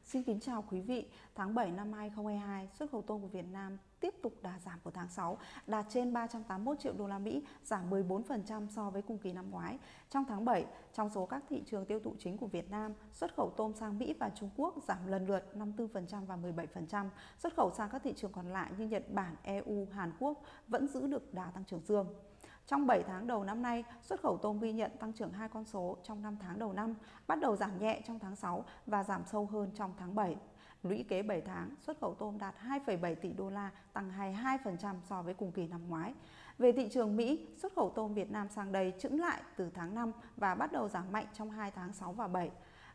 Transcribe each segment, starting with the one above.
Xin kính chào quý vị. Tháng 7 năm 2022, xuất khẩu tôm của Việt Nam tiếp tục đà giảm của tháng 6, đạt trên 381 triệu đô la Mỹ, giảm 14% so với cùng kỳ năm ngoái. Trong tháng 7, trong số các thị trường tiêu thụ chính của Việt Nam, xuất khẩu tôm sang Mỹ và Trung Quốc giảm lần lượt 54% và 17%. Xuất khẩu sang các thị trường còn lại như Nhật Bản, EU, Hàn Quốc vẫn giữ được đà tăng trưởng dương. Trong 7 tháng đầu năm nay, xuất khẩu tôm ghi nhận tăng trưởng 2 con số trong 5 tháng đầu năm, bắt đầu giảm nhẹ trong tháng 6 và giảm sâu hơn trong tháng 7. Lũy kế 7 tháng, xuất khẩu tôm đạt 2,7 tỷ đô la, tăng 22% so với cùng kỳ năm ngoái. Về thị trường Mỹ, xuất khẩu tôm Việt Nam sang đây chững lại từ tháng 5 và bắt đầu giảm mạnh trong 2 tháng 6 và 7.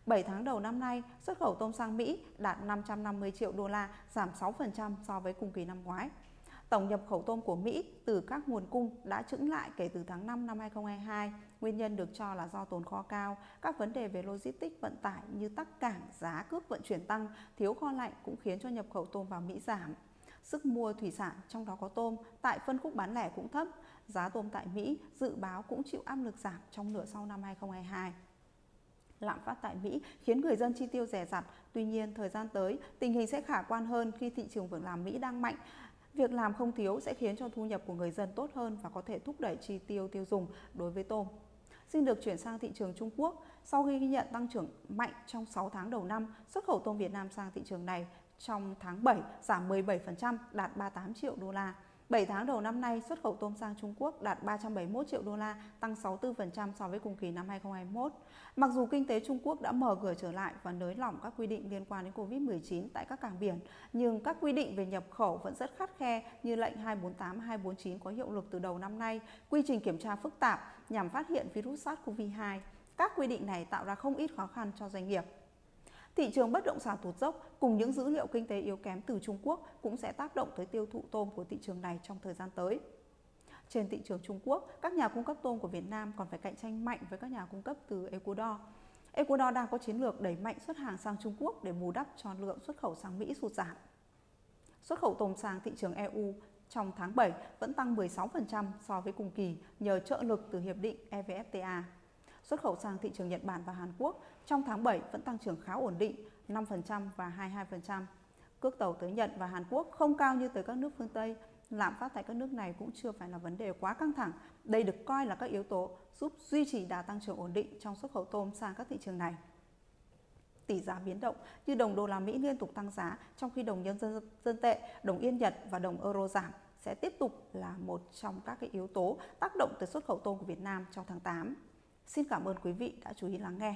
7 tháng đầu năm nay, xuất khẩu tôm sang Mỹ đạt 550 triệu đô la, giảm 6% so với cùng kỳ năm ngoái. Tổng nhập khẩu tôm của Mỹ từ các nguồn cung đã chững lại kể từ tháng 5 năm 2022. Nguyên nhân được cho là do tồn kho cao, các vấn đề về logistics vận tải như tắc cảng, giá cước vận chuyển tăng, thiếu kho lạnh cũng khiến cho nhập khẩu tôm vào Mỹ giảm. Sức mua thủy sản, trong đó có tôm, tại phân khúc bán lẻ cũng thấp. Giá tôm tại Mỹ dự báo cũng chịu áp lực giảm trong nửa sau năm 2022. Lạm phát tại Mỹ khiến người dân chi tiêu dè dặt. Tuy nhiên, thời gian tới, tình hình sẽ khả quan hơn khi thị trường việc làm Mỹ đang mạnh. Việc làm không thiếu sẽ khiến cho thu nhập của người dân tốt hơn và có thể thúc đẩy chi tiêu tiêu dùng đối với tôm. Xin được chuyển sang thị trường Trung Quốc. Sau khi ghi nhận tăng trưởng mạnh trong 6 tháng đầu năm, xuất khẩu tôm Việt Nam sang thị trường này trong tháng 7 giảm 17%, đạt 38 triệu đô la. 7 tháng đầu năm nay, xuất khẩu tôm sang Trung Quốc đạt 371 triệu đô la, tăng 64% so với cùng kỳ năm 2021. Mặc dù kinh tế Trung Quốc đã mở cửa trở lại và nới lỏng các quy định liên quan đến Covid-19 tại các cảng biển, nhưng các quy định về nhập khẩu vẫn rất khắt khe như lệnh 248, 249 có hiệu lực từ đầu năm nay, quy trình kiểm tra phức tạp nhằm phát hiện virus SARS-CoV-2. Các quy định này tạo ra không ít khó khăn cho doanh nghiệp. Thị trường bất động sản tụt dốc cùng những dữ liệu kinh tế yếu kém từ Trung Quốc cũng sẽ tác động tới tiêu thụ tôm của thị trường này trong thời gian tới. Trên thị trường Trung Quốc, các nhà cung cấp tôm của Việt Nam còn phải cạnh tranh mạnh với các nhà cung cấp từ Ecuador. Ecuador đang có chiến lược đẩy mạnh xuất hàng sang Trung Quốc để bù đắp cho lượng xuất khẩu sang Mỹ sụt giảm. Xuất khẩu tôm sang thị trường EU trong tháng 7 vẫn tăng 16% so với cùng kỳ nhờ trợ lực từ hiệp định EVFTA. Xuất khẩu sang thị trường Nhật Bản và Hàn Quốc trong tháng 7 vẫn tăng trưởng khá ổn định 5% và 22%. Cước tàu tới Nhật và Hàn Quốc không cao như tới các nước phương Tây. Lạm phát tại các nước này cũng chưa phải là vấn đề quá căng thẳng. Đây được coi là các yếu tố giúp duy trì đà tăng trưởng ổn định trong xuất khẩu tôm sang các thị trường này. Tỷ giá biến động như đồng đô la Mỹ liên tục tăng giá, trong khi đồng nhân dân tệ, đồng yên Nhật và đồng euro giảm sẽ tiếp tục là một trong các yếu tố tác động tới xuất khẩu tôm của Việt Nam trong tháng 8. Xin cảm ơn quý vị đã chú ý lắng nghe.